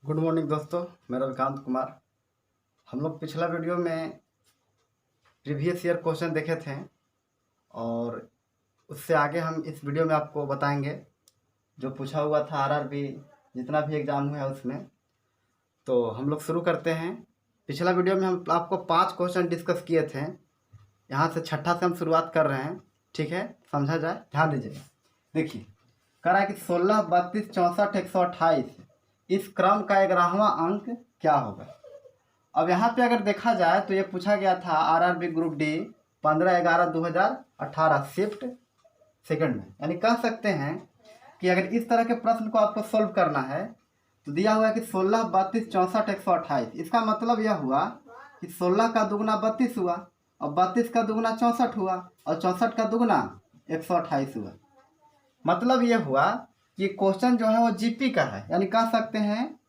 Good morning दोस्तों, मेरा विकांत कुमार। हम लोग पिछला वीडियो में प्रीवियस ईयर क्वेश्चन देखे थे और उससे आगे हम इस वीडियो में आपको बताएंगे जो पूछा हुआ था आरआरबी जितना भी एग्ज़ाम हुआ है उसमें। तो हम लोग शुरू करते हैं। पिछला वीडियो में हम आपको 5 क्वेश्चन डिस्कस किए थे। यहाँ से छठा से हम शुरुआत कर रहे हैं, ठीक है? समझा जाए, ध्यान दीजिए। देखिए, कह रहा है कि 16, 32, 64, 128 इस क्रम का 11वां अंक क्या होगा। अब यहाँ पे अगर देखा जाए तो ये पूछा गया था RRB group D 15/11/2018 shift second में। यानी कह सकते हैं कि अगर इस तरह के प्रश्न को आपको सोल्व करना है तो दिया हुआ है कि 16, 32, 64, 128। इसका मतलब यह हुआ कि 16 का दुगुना 32 हुआ और 32 का दुगुना 64 हुआ और 64 का दुगुना 128 हुआ। मतलब यह हुआ कि क्वेश्चन जो है वो जीपी का है। यानी कह सकते हैं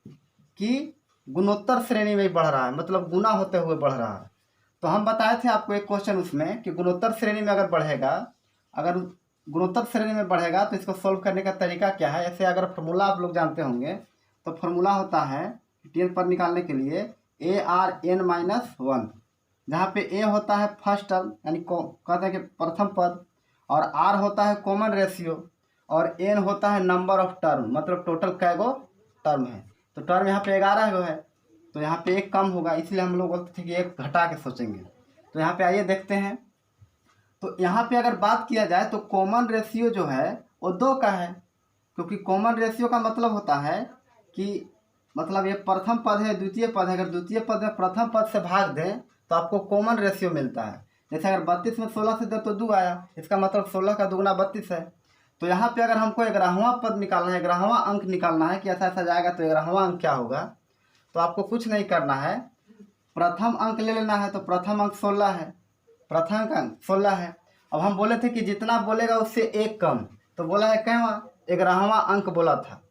कि गुणोत्तर श्रेणी में बढ़ रहा है, मतलब गुना होते हुए बढ़ रहा है। तो हम बताए थे आपको एक क्वेश्चन उसमें कि गुणोत्तर श्रेणी में अगर बढ़ेगा, अगर गुणोत्तर श्रेणी में बढ़ेगा तो इसको सोल्व करने का तरीका क्या है। ऐसे अगर फार्मूला आप लोग जानते होंगे तो फार्मूला होता है टेन पर निकालने के लिए ARN-1, जहाँ पे ए होता है फर्स्ट टर्म यानी कहते हैं कि प्रथम पद, और आर होता है कॉमन रेशियो, और एन होता है नंबर ऑफ टर्म, मतलब टोटल कैगो टर्म है। तो टर्म यहाँ पे 11 गो है, तो यहाँ पे एक कम होगा, इसलिए हम लोग बोलते थे कि एक घटा के सोचेंगे। तो यहाँ पे आइए देखते हैं। तो यहाँ पे अगर बात किया जाए तो कॉमन रेशियो जो है वो 2 का है, क्योंकि कॉमन रेशियो का मतलब होता है कि मतलब ये प्रथम पद है, द्वितीय पद है, अगर द्वितीय पद में प्रथम पद से भाग दें तो आपको कॉमन रेशियो मिलता है। जैसे अगर 32 में 16 से दे तो 2 आया, इसका मतलब 16 का दुगुना 32 है। तो यहाँ पे अगर हमको 11वां पद निकालना है, 11वां अंक निकालना है कि ऐसा ऐसा जाएगा तो 11वां अंक क्या होगा, तो आपको कुछ नहीं करना है, प्रथम अंक ले लेना है। तो प्रथम अंक 16 है, प्रथम अंक 16 है। अब हम बोले थे कि जितना बोलेगा उससे एक कम, तो बोला है कहवा 11वां अंक बोला था,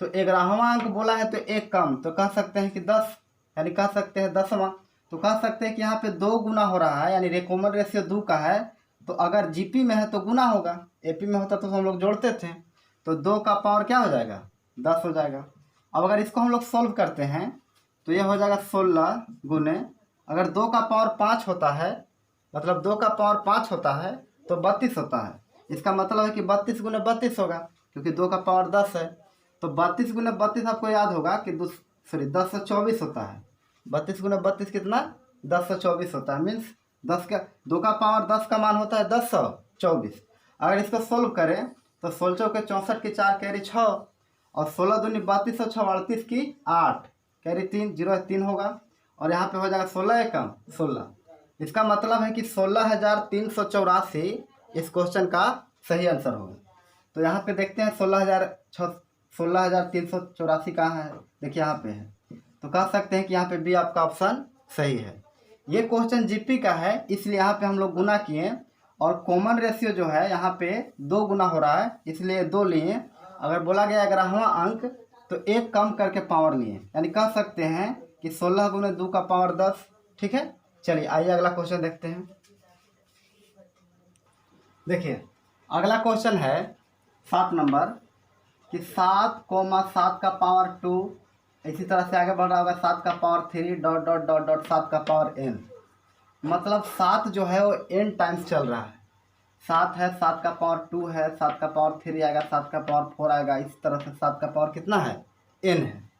तो 11वां अंक बोला है तो एक कम, तो कह सकते हैं कि 10, यानी कह सकते हैं 10वां। तो कह सकते हैं कि यहाँ पे 2 गुना हो रहा है, यानी कॉमन रेशियो 2 का है। तो अगर जीपी में है तो गुना होगा, एपी में होता तो हम लोग जोड़ते थे। तो 2 का पावर क्या हो जाएगा, 10 हो जाएगा। अब अगर इसको हम लोग सॉल्व करते हैं तो यह हो जाएगा 16 गुने, अगर 2 का पावर 5 होता है, मतलब 2 का पावर 5 होता है तो 32 होता है। इसका मतलब है कि 32 गुने 32 होगा, क्योंकि 2 का पावर 10 है। तो 32 गुने 32 आपको याद होगा कि 1024 होता है। 32 गुने 32 कितना, 1024 होता है। मीन्स 10 का 2 का पावर 10 का मान होता है 1024। अगर इसको सोल्व करें तो 16 चौके 64 की 4 कैरी 6, और 16 दूनी 32 और 6 38 की 8 कैरी 3, 0 3 होगा, और यहाँ पे हो जाएगा 16 एकम 16। इसका मतलब है कि 16,384 इस क्वेश्चन का सही आंसर होगा। तो यहाँ पे देखते हैं 16,384 कहाँ है, देखिए यहाँ पे है। तो कह सकते हैं कि यहाँ पे बी आपका ऑप्शन सही है। ये क्वेश्चन जीपी का है, इसलिए यहाँ पे हम लोग गुना किए, और कॉमन रेशियो जो है यहाँ पे 2 गुना हो रहा है, इसलिए 2 लिए। अगर बोला गया 11वां अंक तो एक कम करके पावर लिए, यानी कह सकते हैं कि 16 गुने 2 का पावर 10। ठीक है, चलिए आइए अगला क्वेश्चन देखते हैं। देखिए अगला क्वेश्चन है 7 नंबर कि 7, 7 का पावर 2, इसी तरह से आगे बढ़ रहा होगा 7 का power 3 dot dot dot dot 7 का पावर n। मतलब 7 जो है वो n टाइम्स चल रहा है। 7 है, 7 का पावर 2 है, 7 का पावर 3 आएगा, 7 का पावर 4 आएगा, इस तरह से 7 का पावर कितना है, n है।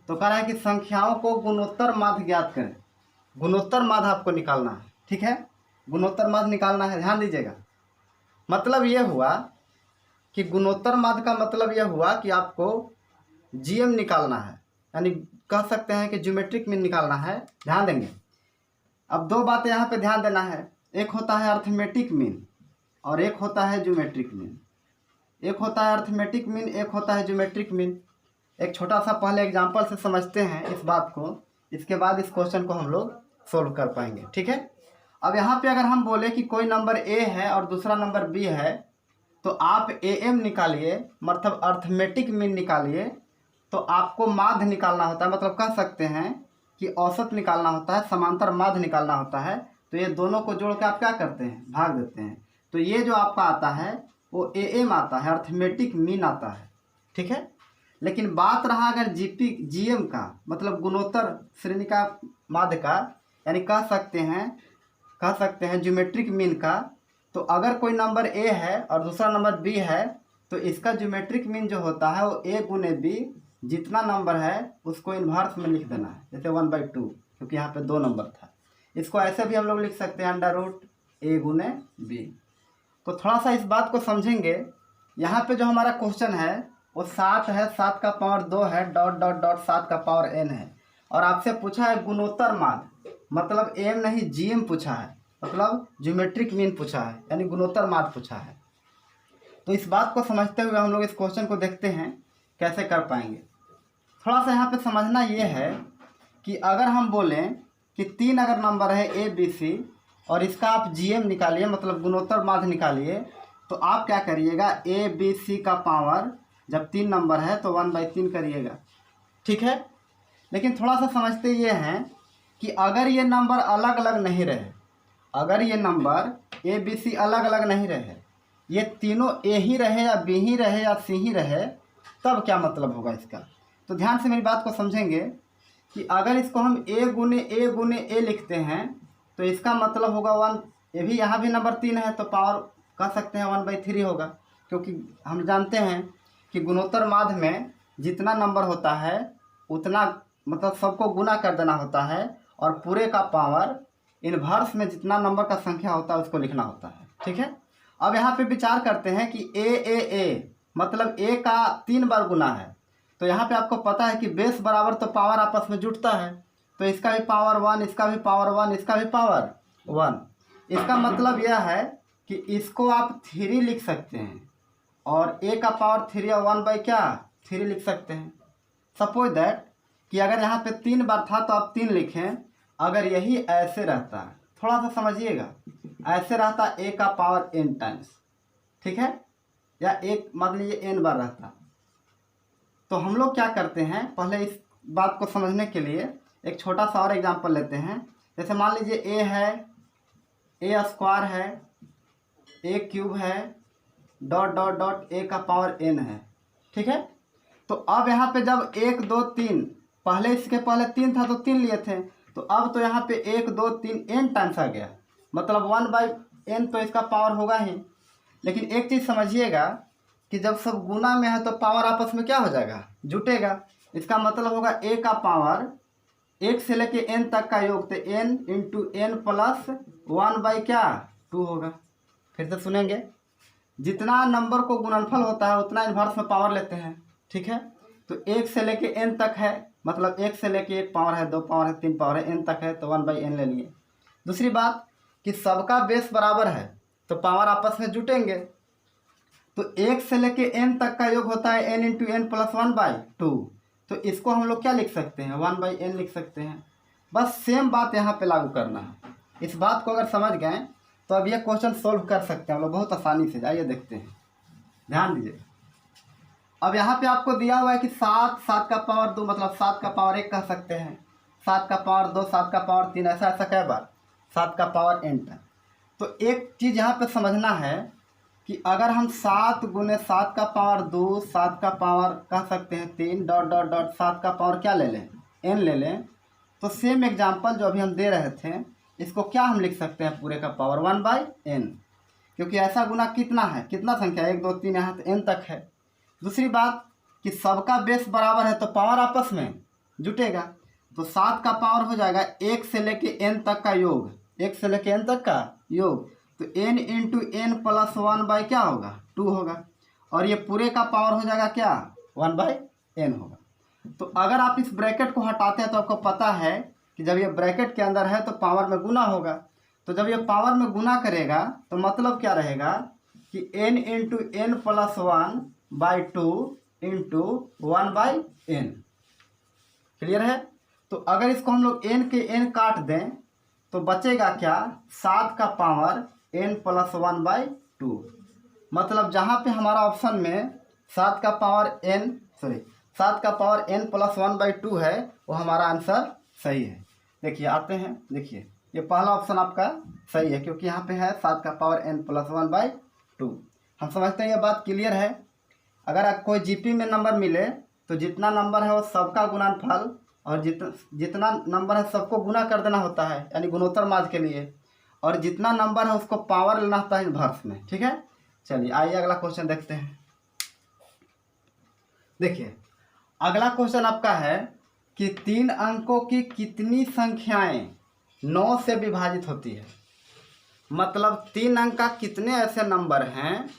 तो कह रहा है कि संख्याओं को गुणोत्तर माध्य ज्ञात करें। गुणोत्तर माध्य आपको निकालना है, ठीक है, गुणोत्तर माध्य निकालना है, ध्यान दीजिएगा। मतलब यह हुआ कि गुणोत्तर माध्य का मतलब यह हुआ कि आपको जीएम निकालना है, यानी कह सकते हैं कि ज्योमेट्रिक मीन निकालना है। ध्यान देंगे। अब 2 बातें यहाँ पे ध्यान देना है, एक होता है अर्थमेटिक मीन और एक होता है ज्योमेट्रिक मीन। एक होता है अर्थमेटिक मीन, एक होता है ज्योमेट्रिक मीन। एक छोटा सा पहले एग्जाम्पल से समझते हैं इस बात को, इसके बाद इस क्वेश्चन को हम लोग सोल्व कर पाएंगे, ठीक है। अब यहाँ पे अगर हम बोले कि कोई नंबर ए है और दूसरा नंबर बी है, तो आप एम निकालिए, मतलब अर्थमेटिक मीन निकालिए। तो आपको माध्य निकालना होता है, मतलब कह सकते हैं कि औसत निकालना होता है, समांतर माध्य निकालना होता है। तो ये दोनों को जोड़ के आप क्या करते हैं, भाग देते हैं। तो ये जो आपका आता है वो एम आता है, अर्थमेटिक मीन आता है, ठीक है। लेकिन बात रहा अगर जीएम का, मतलब गुणोत्तर श्रेणी का माध्य का, यानी कह सकते हैं ज्योमेट्रिक मीन का, तो अगर कोई नंबर ए है और दूसरा नंबर बी है तो इसका ज्योमेट्रिक मीन जो होता है वो ए गुने बी, जितना नंबर है उसको इन्वर्स में लिख देना है, जैसे 1/2, क्योंकि यहाँ पे 2 नंबर था। इसको ऐसे भी हम लोग लिख सकते हैं √a गुने बी। तो थोड़ा सा इस बात को समझेंगे। यहाँ पे जो हमारा क्वेश्चन है वो 7 है, 7 का पावर 2 है, ... 7 का पावर n है, और आपसे पूछा है गुणोत्तर माध्य, मतलब एम नहीं जीएम पूछा है, मतलब ज्योमेट्रिक मीन पूछा है, यानी गुणोत्तर माध्य पूछा है। तो इस बात को समझते हुए हम लोग इस क्वेश्चन को देखते हैं कैसे कर पाएंगे। थोड़ा सा यहाँ पे समझना ये है कि अगर हम बोलें कि 3 अगर नंबर है ए बी सी और इसका आप जीएम निकालिए, मतलब गुणोत्तर माध्य निकालिए, तो आप क्या करिएगा, ए बी सी का पावर जब 3 नंबर है तो 1/3 करिएगा, ठीक है। लेकिन थोड़ा सा समझते ये हैं कि अगर ये नंबर अलग अलग नहीं रहे, अगर ये नंबर ए बी सी अलग अलग नहीं रहे, ये तीनों ए ही रहे या बी ही रहे या सी ही रहे, तब क्या मतलब होगा इसका। तो ध्यान से मेरी बात को समझेंगे कि अगर इसको हम ए गुने ए लिखते हैं तो इसका मतलब होगा 1, ये भी यहाँ भी नंबर 3 है तो पावर कह सकते हैं 1/3 होगा, क्योंकि हम जानते हैं कि गुणोत्तर माध्य में जितना नंबर होता है उतना, मतलब सबको गुना कर देना होता है, और पूरे का पावर इन्वर्स में जितना नंबर का संख्या होता है उसको लिखना होता है, ठीक है। अब यहाँ पे विचार करते हैं कि ए मतलब ए का 3 बार गुना है, तो यहाँ पे आपको पता है कि बेस बराबर तो पावर आपस में जुटता है, तो इसका भी पावर 1, इसका भी पावर 1, इसका भी पावर 1। इसका मतलब यह है कि इसको आप 3 लिख सकते हैं और ए का पावर 3 और 1/3 लिख सकते हैं। सपोज दैट कि अगर यहाँ पे 3 बार था तो आप 3 लिखें। अगर यही ऐसे रहता, थोड़ा सा समझिएगा, ऐसे रहता ए का पावर n टाइम्स, ठीक है, या एक मान लीजिए n बार रहता, तो हम लोग क्या करते हैं, पहले इस बात को समझने के लिए एक छोटा सा और एग्जांपल लेते हैं। जैसे मान लीजिए ए है, a² है, a³ है, ... a का पावर n है, ठीक है। तो अब यहाँ पे जब 1 2 3, पहले इसके पहले 3 था तो 3 लिए थे, तो अब तो यहाँ पे 1 2 3 n टाइम्स आ गया, मतलब 1/n तो इसका पावर होगा ही। लेकिन एक चीज़ समझिएगा कि जब सब गुना में है तो पावर आपस में क्या हो जाएगा, जुटेगा। इसका मतलब होगा a का पावर 1 से लेके n तक का योग, तो n × n + 1/2 होगा। फिर से सुनेंगे, जितना नंबर को गुणनफल होता है उतना इन्वर्स में पावर लेते हैं, ठीक है। तो 1 से लेके n तक है, मतलब 1 से लेके 1 पावर है, 2 पावर है, 3 पावर है, n तक है तो 1/n ले लिए। दूसरी बात कि सबका बेस बराबर है तो पावर आपस में जुटेंगे, तो 1 से लेके n तक का योग होता है n × n + 1/2, तो इसको हम लोग क्या लिख सकते हैं, 1/n लिख सकते हैं। बस सेम बात यहाँ पे लागू करना है। इस बात को अगर समझ गए तो अब ये क्वेश्चन सोल्व कर सकते हैं हम लोग बहुत आसानी से। आइए देखते हैं, ध्यान दीजिए। अब यहाँ पे आपको दिया हुआ है कि 7 का पावर 2, मतलब 7 का पावर 1 कह सकते हैं, 7 का पावर 2, 7 का पावर 3, ऐसा कै बार, 7 का पावर n तक। तो एक चीज़ यहाँ पे समझना है कि अगर हम 7 × 7 का पावर 2, 7 का पावर कह सकते हैं 3, ... 7 का पावर क्या ले लें, n ले लें, तो सेम एग्जाम्पल जो अभी हम दे रहे थे, इसको क्या हम लिख सकते हैं, पूरे का पावर 1/n, क्योंकि ऐसा गुना कितना है, कितना संख्या, 1 2 3 यहाँ तो n तक है। दूसरी बात कि सबका बेस बराबर है तो पावर आपस में जुटेगा, तो 7 का पावर हो जाएगा 1 से लेके n तक का योग, 1 से लेके n तक का योग, तो n × n + 1/क्या होगा, 2 होगा, और ये पूरे का पावर हो जाएगा क्या, 1/n होगा। तो अगर आप इस ब्रैकेट को हटाते हैं तो आपको पता है कि जब ये ब्रैकेट के अंदर है तो पावर में गुना होगा, तो जब ये पावर में गुना करेगा तो मतलब क्या रहेगा कि n × n + 1/2 × 1/n, क्लियर है। तो अगर इसको हम लोग n के n काट दें तो बचेगा क्या, 7 का पावर n + 1/2, मतलब जहाँ पे हमारा ऑप्शन में 7 का पावर n + 1/2 है वो हमारा आंसर सही है। देखिए आते हैं, देखिए ये पहला ऑप्शन आपका सही है क्योंकि यहाँ पे है 7 का पावर n + 1/2। हम समझते हैं ये बात क्लियर है। अगर कोई जीपी में नंबर मिले तो जितना नंबर है वो सबका गुणनफल, और जितना नंबर है सबको गुना कर देना होता है, यानी गुणोत्तर माध्य के लिए, और जितना नंबर है उसको पावर लेना होता है इनवर्स में। ठीक है, चलिए आइए अगला क्वेश्चन देखते हैं। देखिए अगला क्वेश्चन आपका है कि 3 अंकों की कितनी संख्याएं 9 से विभाजित होती है। मतलब 3 अंक का कितने ऐसे नंबर हैं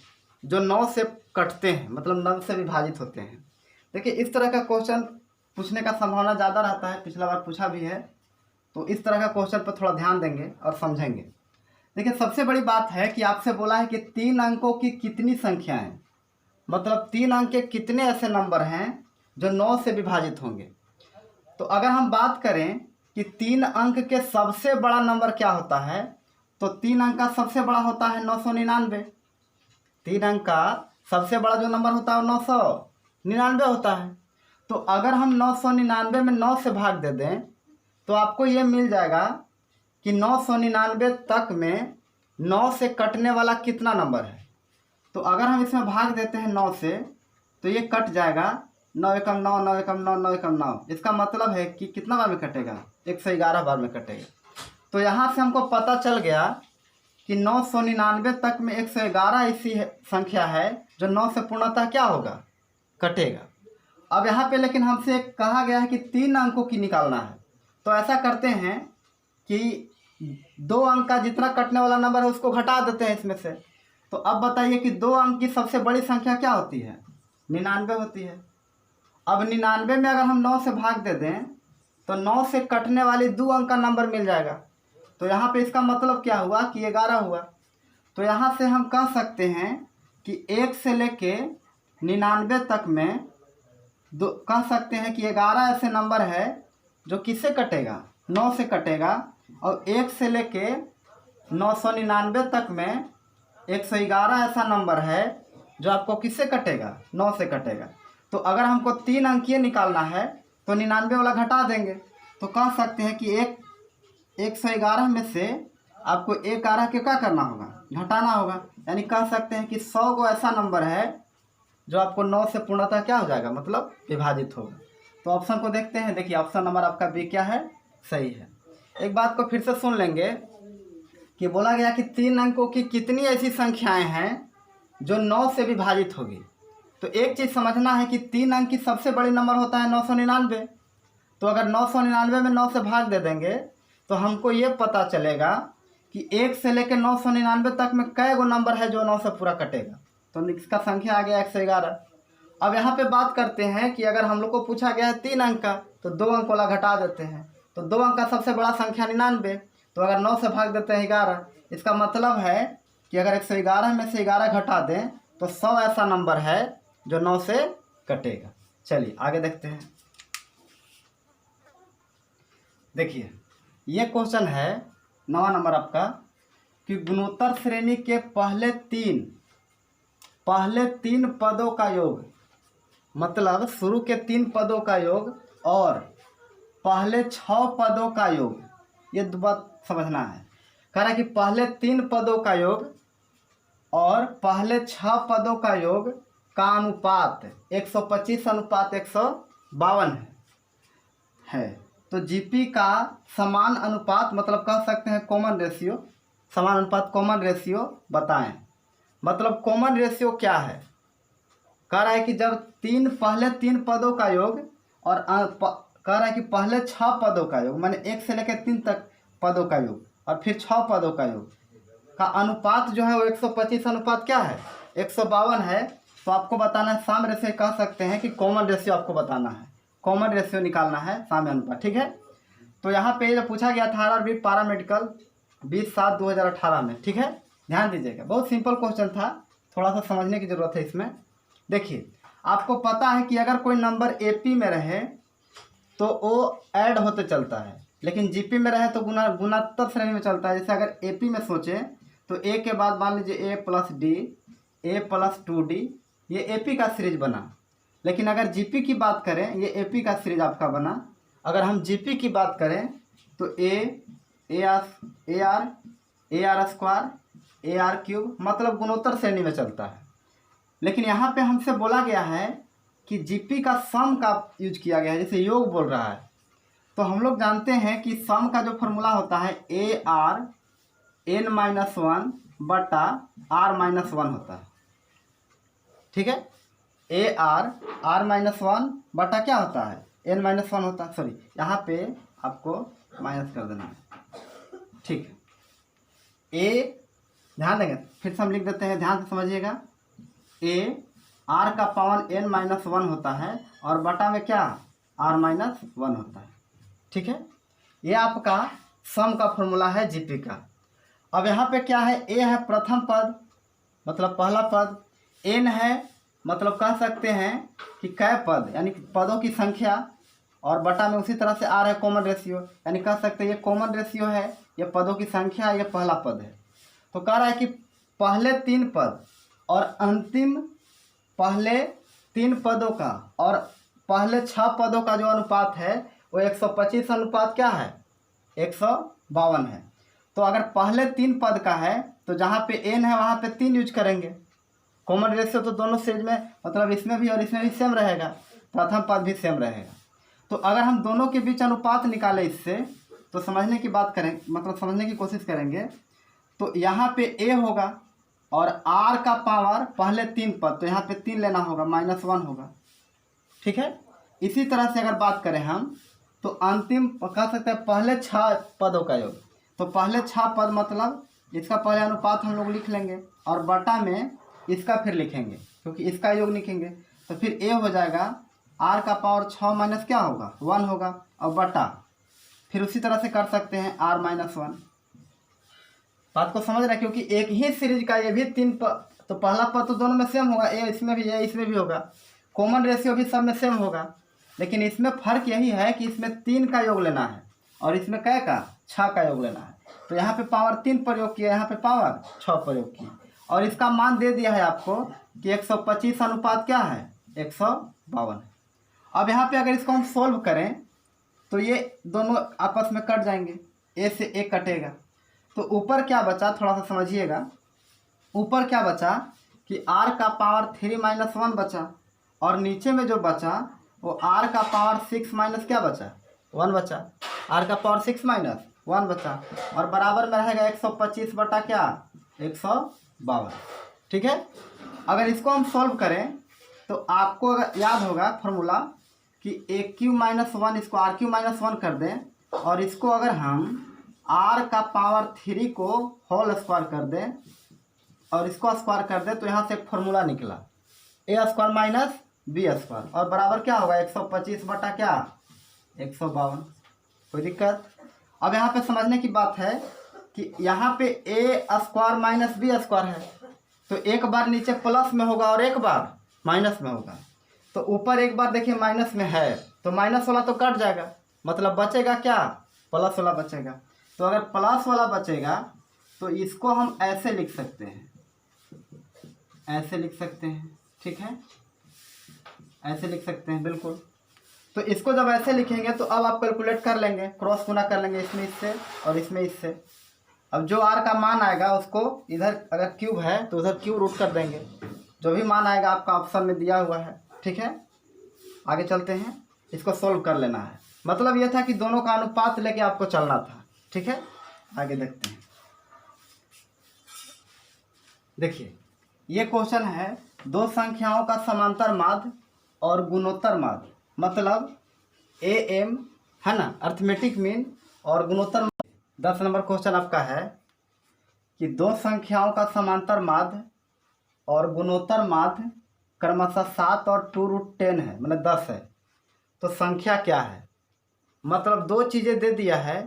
जो 9 से कटते हैं, मतलब 9 से विभाजित होते हैं। देखिए इस तरह का क्वेश्चन पूछने का संभावना ज़्यादा रहता है, पिछला बार पूछा भी है, तो इस तरह का क्वेश्चन पर थोड़ा ध्यान देंगे और समझेंगे। देखिए सबसे बड़ी बात है कि आपसे बोला है कि 3 अंकों की कितनी संख्याएं, मतलब 3 अंक के कितने ऐसे नंबर हैं जो 9 से विभाजित होंगे। तो अगर हम बात करें कि 3 अंक के सबसे बड़ा नंबर क्या होता है, तो 3 अंक का सबसे बड़ा होता है 999। 3 अंक का सबसे बड़ा जो नंबर होता है वो 999 होता है। तो अगर हम 999 में 9 से भाग दे दें तो आपको ये मिल जाएगा कि 999 तक में 9 से कटने वाला कितना नंबर है। तो अगर हम इसमें भाग देते हैं 9 से तो ये कट जाएगा 9 एकम 9, 9 एकम 9, 9 एकम 9। इसका मतलब है कि कितना बार में कटेगा, 111 बार में कटेगा। तो यहाँ से हमको पता चल गया कि 999 तक में 111 ऐसी संख्या है जो 9 से पूर्णतः क्या होगा, कटेगा। अब यहाँ पे लेकिन हमसे कहा गया है कि 3 अंकों की निकालना है। तो ऐसा करते हैं कि 2 अंक का जितना कटने वाला नंबर है उसको घटा देते हैं इसमें से। तो अब बताइए कि 2 अंक की सबसे बड़ी संख्या क्या होती है, 99 होती है। अब 99 में अगर हम 9 से भाग दे दें तो 9 से कटने वाली 2 अंक का नंबर मिल जाएगा। तो यहाँ पे इसका मतलब क्या हुआ कि 11 हुआ। तो यहाँ से हम कह सकते हैं कि 1 से लेके 99 तक में कह सकते हैं कि 11 ऐसे नंबर है जो किससे कटेगा, 9 से कटेगा। और 1 से लेके 999 तक में 111 ऐसा नंबर है जो आपको किससे कटेगा, 9 से कटेगा। तो अगर हमको 3 अंकीय निकालना है तो 99 वाला घटा देंगे। तो कह सकते हैं कि 111 में से आपको 11 के क्या करना होगा, घटाना होगा। यानी कह सकते हैं कि 100 को ऐसा नंबर है जो आपको 9 से पूर्णतः क्या हो जाएगा, मतलब विभाजित होगा। तो ऑप्शन को देखते हैं। देखिए ऑप्शन नंबर आपका बी क्या है, सही है। एक बात को फिर से सुन लेंगे कि बोला गया कि 3 अंकों की कितनी ऐसी संख्याएं हैं जो 9 से विभाजित होगी। तो एक चीज़ समझना है कि 3 अंक की सबसे बड़ी नंबर होता है 999। तो अगर 999 में 9 से भाग दे देंगे तो हमको ये पता चलेगा कि 1 से लेकर 999 तक में कै गो नंबर है जो 9 से पूरा कटेगा। तो इसका संख्या आ गया 111। अब यहाँ पे बात करते हैं कि अगर हम लोग को पूछा गया है 3 अंक का, तो 2 अंक वाला घटा देते हैं। तो 2 अंक का सबसे बड़ा संख्या 99। तो अगर 9 से भाग देते हैं 11, इसका मतलब है कि अगर 111 में से 11 घटा दें तो 100 ऐसा नंबर है जो 9 से कटेगा। चलिए आगे देखते हैं। देखिए ये क्वेश्चन है 9वां नंबर आपका कि गुणोत्तर श्रेणी के पहले तीन पदों का योग, मतलब शुरू के 3 पदों का योग और पहले 6 पदों का योग, ये बात समझना है। कह रहा है कि पहले 3 पदों का योग और पहले 6 पदों का योग का अनुपात 125 अनुपात 152 है। तो जीपी का समान अनुपात, मतलब कह सकते हैं कॉमन रेशियो, समान अनुपात कॉमन रेशियो बताएं। मतलब कॉमन रेशियो क्या है, कह रहा है कि जब पहले 3 पदों का योग और कह रहा है कि पहले 6 पदों का योग, माने 1 से लेकर 3 तक पदों का योग और फिर 6 पदों का योग का अनुपात जो है वो 125 अनुपात क्या है, 152 है। तो आपको बताना है साम्य रेशियो, कह सकते हैं कि कॉमन रेशियो आपको बताना है, कॉमन रेशियो निकालना है, साम्य अनुपात। ठीक है, तो यहाँ पे जो पूछा गया था RRB पैरामेडिकल 20/7/2018 में। ठीक है, ध्यान दीजिएगा, बहुत सिंपल क्वेश्चन था, थोड़ा सा समझने की ज़रूरत है इसमें। देखिए आपको पता है कि अगर कोई नंबर AP में रहे तो वो ऐड होते चलता है, लेकिन GP में रहे तो गुणोत्तर श्रेणी में चलता है। जैसे अगर AP में सोचें तो A के बाद मान लीजिए A + D, A + 2D, ये AP का सीरीज बना। लेकिन अगर GP की बात करें, ये AP का सीरीज आपका बना। अगर हम GP की बात करें तो AR² AR3, मतलब गुणोत्तर श्रेणी में चलता है। लेकिन यहाँ पे हमसे बोला गया है कि जीपी का सम का यूज किया गया है, जैसे योग बोल रहा है, तो हम लोग जानते हैं कि सम का जो फॉर्मूला होता है ए आर n-1 बटा r-1 होता है। ठीक है, ए r-1 बटा क्या होता है n-1 होता है। सॉरी, यहाँ पे आपको माइनस कर देना है। ठीक है, ए ध्यान देंगे, फिर से हम लिख देते हैं, ध्यान से समझिएगा। ए आर का पावर n-1 होता है और बटा में क्या r-1 होता है। ठीक है, ये आपका सम का फॉर्मूला है जीपी का। अब यहाँ पे क्या है, ए है प्रथम पद मतलब पहला पद, एन है मतलब कह सकते हैं कि कै पद यानी कि पदों की संख्या, और बटा में उसी तरह से आर है कॉमन रेशियो, यानी कह सकते हैं ये कॉमन रेशियो है, ये पदों की संख्या है, ये पहला पद है। तो कह रहा है कि पहले 3 पद और अंतिम पहले 3 पदों का और पहले 6 पदों का जो अनुपात है वो 125 अनुपात क्या है 152 है। तो अगर पहले 3 पद का है तो जहाँ पे एन है वहाँ पे 3 यूज करेंगे। कॉमन रेशियो तो दोनों स्टेज में मतलब इसमें भी और इसमें भी सेम रहेगा, प्रथम पद भी सेम रहेगा। तो अगर हम दोनों के बीच अनुपात निकालें इससे, तो समझने की बात करें मतलब समझने की कोशिश करेंगे, तो यहाँ पे ए होगा और आर का पावर पहले 3 पद, तो यहाँ पे 3 लेना होगा, -1 होगा। ठीक है, इसी तरह से अगर बात करें हम तो अंतिम कह सकते हैं पहले 6 पदों का योग, तो पहले 6 पद मतलब इसका पहले अनुपात हम लोग लिख लेंगे और बटा में इसका फिर लिखेंगे क्योंकि इसका योग लिखेंगे, तो फिर ए हो जाएगा आर का पावर 6 माइनस क्या होगा 1 होगा और बटा फिर उसी तरह से कर सकते हैं r-1। बात को समझ रहे हैं, क्योंकि एक ही सीरीज का ये भी 3 पद, तो पहला पद तो दोनों में सेम होगा, ए इसमें भी होगा, कॉमन रेशियो भी सब में सेम होगा, लेकिन इसमें फ़र्क यही है कि इसमें 3 का योग लेना है और इसमें कै का 6 का योग लेना है। तो यहाँ पे पावर 3 प्रयोग किया, यहाँ पे पावर 6 प्रयोग किया और इसका मान दे दिया है आपको कि 125 अनुपात क्या है 152 है। अब यहाँ पे अगर इसको हम सोल्व करें तो ये दोनों आपस में कट जाएंगे, ए से ए कटेगा, तो ऊपर क्या बचा थोड़ा सा समझिएगा। ऊपर क्या बचा कि r का पावर 3-1 बचा और नीचे में जो बचा वो r का पावर 6 माइनस क्या बचा 1 बचा, r का पावर 6 माइनस 1 बचा और बराबर में रहेगा 125 बटा क्या 152। ठीक है, अगर इसको हम सॉल्व करें तो आपको अगर याद होगा फॉर्मूला कि a³ - 1 इसको r³ - 1 कर दें और इसको अगर हम r का पावर 3 को होल स्क्वायर कर दें और इसको स्क्वायर कर दें तो यहाँ से एक फॉर्मूला निकला a² माइनस b² और बराबर क्या होगा 125 बटा क्या 152। कोई दिक्कत? अब यहाँ पे समझने की बात है कि यहाँ पे a² माइनस b² है, तो एक बार नीचे प्लस में होगा और एक बार माइनस में होगा। तो ऊपर एक बार देखिए माइनस में है तो माइनस वाला तो कट जाएगा, मतलब बचेगा क्या प्लस वाला बचेगा। तो अगर प्लस वाला बचेगा तो इसको हम ऐसे लिख सकते हैं, ऐसे लिख सकते हैं। ठीक है, ऐसे लिख सकते हैं बिल्कुल। तो इसको जब ऐसे लिखेंगे तो अब आप कैलकुलेट कर लेंगे, क्रॉस गुना कर लेंगे इसमें इससे और इसमें इससे। अब जो r का मान आएगा उसको इधर अगर क्यूब है तो उधर क्यूब रूट कर देंगे, जो भी मान आएगा आपका ऑप्शन में दिया हुआ है। ठीक है, आगे चलते हैं, इसको सोल्व कर लेना है। मतलब यह था कि दोनों का अनुपात लेके आपको चलना था। ठीक है, आगे देखते हैं। देखिए ये क्वेश्चन है, दो संख्याओं का समांतर माध्य और गुणोत्तर माध्य, मतलब AM है ना, अर्थमेटिक मीन और गुणोत्तर। 10 नंबर क्वेश्चन आपका है कि दो संख्याओं का समांतर माध्य और गुणोत्तर माध्य क्रमशः 7 और 2√10 है, मतलब 10 है, तो संख्या क्या है। मतलब दो चीज़ें दे दिया है,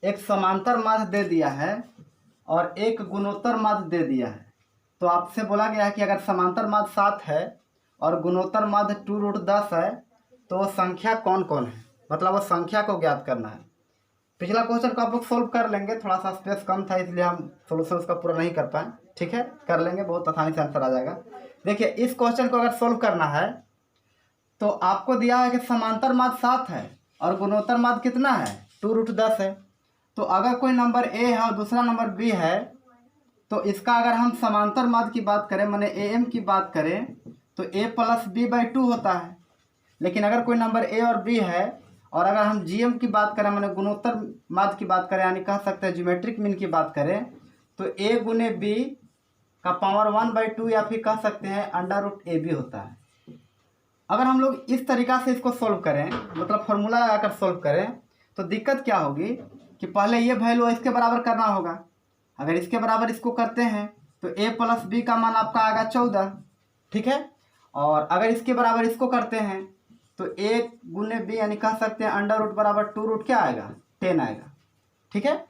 एक समांतर माध्य दे दिया है और एक गुणोत्तर माध्य दे दिया है। तो आपसे बोला गया है कि अगर समांतर माध्य 7 है और गुणोत्तर माध्य 2√10 है तो वो संख्या कौन कौन है, मतलब वो संख्या को ज्ञात करना है। पिछला क्वेश्चन को आप लोग सोल्व कर लेंगे, थोड़ा सा स्पेस कम था इसलिए हम सोल्यूशन उसका पूरा नहीं कर पाए। ठीक है, कर लेंगे, बहुत आसानी से आंसर आ जाएगा। देखिए इस क्वेश्चन को अगर सोल्व करना है तो आपको दिया है कि समांतर माध्य 7 है और गुणोत्तर माध्य कितना है 2√10 है। तो अगर कोई नंबर A है और दूसरा नंबर B है तो इसका अगर हम समांतर माध्य की बात करें माने AM की बात करें तो a प्लस बी बाई 2 होता है। लेकिन अगर कोई नंबर a और b है और अगर हम जीएम की बात करें, मैंने गुणोत्तर माध्य की बात करें, यानी कह सकते हैं ज्योमेट्रिक मीन की बात करें, तो a गुने b का पावर 1/2 या फिर कह सकते हैं √ab होता है। अगर हम लोग इस तरीक़ा से इसको सोल्व करें, मतलब फॉर्मूला लगाकर सोल्व करें, तो दिक्कत क्या होगी कि पहले ये वैल्यू इसके बराबर करना होगा। अगर इसके बराबर इसको करते हैं तो a प्लस बी का मान आपका आएगा 14, ठीक है। और अगर इसके बराबर इसको करते हैं तो a गुने बी यानी कह सकते हैं √ बराबर 2 क्या आएगा, 10 आएगा, ठीक है।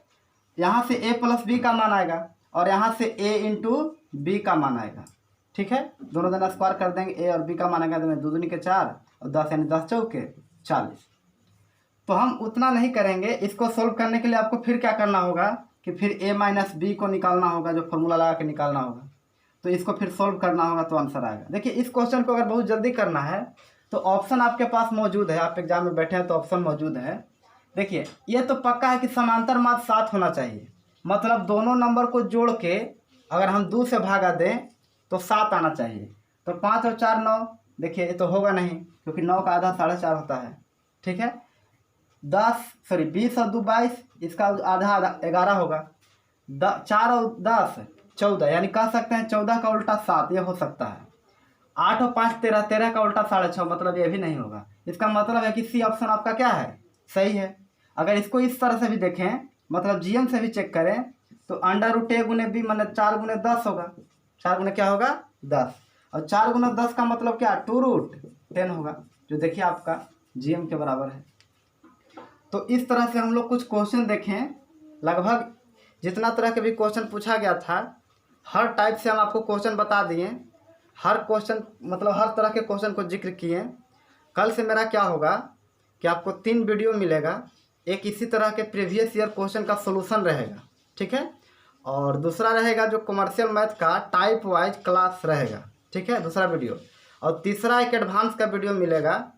यहाँ से a प्लस बी का मान आएगा और यहाँ से a इंटू बी का मान आएगा, ठीक है। दोनों दोनों स्क्वायर कर देंगे, a और b का मान आएगा तो 2 दूनी के 4 और 10 यानी 10 चौके 40। तो हम उतना नहीं करेंगे, इसको सोल्व करने के लिए आपको फिर क्या करना होगा कि फिर a माइनस बी को निकालना होगा, जो फॉर्मूला लगा के निकालना होगा। तो इसको फिर सोल्व करना होगा तो आंसर आएगा। देखिए इस क्वेश्चन को अगर बहुत जल्दी करना है तो ऑप्शन आपके पास मौजूद है, आप एग्जाम में बैठे हैं तो ऑप्शन मौजूद है। देखिए ये तो पक्का है कि समांतर माध्य 7 होना चाहिए, मतलब दोनों नंबर को जोड़ के अगर हम 2 से भागा दें तो 7 आना चाहिए। तो 5 और 4 9, देखिए ये तो होगा नहीं क्योंकि 9 का आधा 4.5 होता है, ठीक है। 20 और 2 22, इसका आधा 11 होगा। 4 और 10 14, यानी कह सकते हैं 14 का उल्टा 7, ये हो सकता है। 8 और 5 13, 13 का उल्टा 6.5, मतलब ये भी नहीं होगा। इसका मतलब है कि सी ऑप्शन आपका क्या है, सही है। अगर इसको इस तरह से भी देखें, मतलब जीएम से भी चेक करें, तो √a गुने बी मतलब 4 गुने 10 होगा। 4 गुने क्या होगा 10, और 4 गुना 10 का मतलब क्या 2√10 होगा, जो देखिए आपका जीएम के बराबर है। तो इस तरह से हम लोग कुछ क्वेश्चन देखें, लगभग जितना तरह के भी क्वेश्चन पूछा गया था हर टाइप से हम आपको क्वेश्चन बता दिए। हर क्वेश्चन मतलब हर तरह के क्वेश्चन को जिक्र किए। कल से मेरा क्या होगा कि आपको 3 वीडियो मिलेगा। एक इसी तरह के प्रीवियस ईयर क्वेश्चन का सोल्यूशन रहेगा, ठीक है, और दूसरा रहेगा जो कमर्शियल मैथ का टाइप वाइज क्लास रहेगा, ठीक है, दूसरा वीडियो। और तीसरा एक एडवांस का वीडियो मिलेगा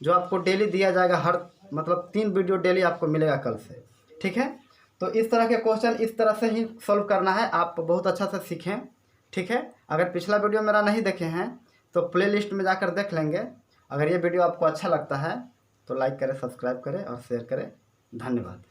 जो आपको डेली दिया जाएगा, हर मतलब 3 वीडियो डेली आपको मिलेगा कल से, ठीक है। तो इस तरह के क्वेश्चन इस तरह से ही सॉल्व करना है, आप बहुत अच्छा से सीखें, ठीक है। अगर पिछला वीडियो मेरा नहीं देखे हैं तो प्लेलिस्ट में जाकर देख लेंगे। अगर ये वीडियो आपको अच्छा लगता है तो लाइक करें, सब्सक्राइब करें और शेयर करें। धन्यवाद।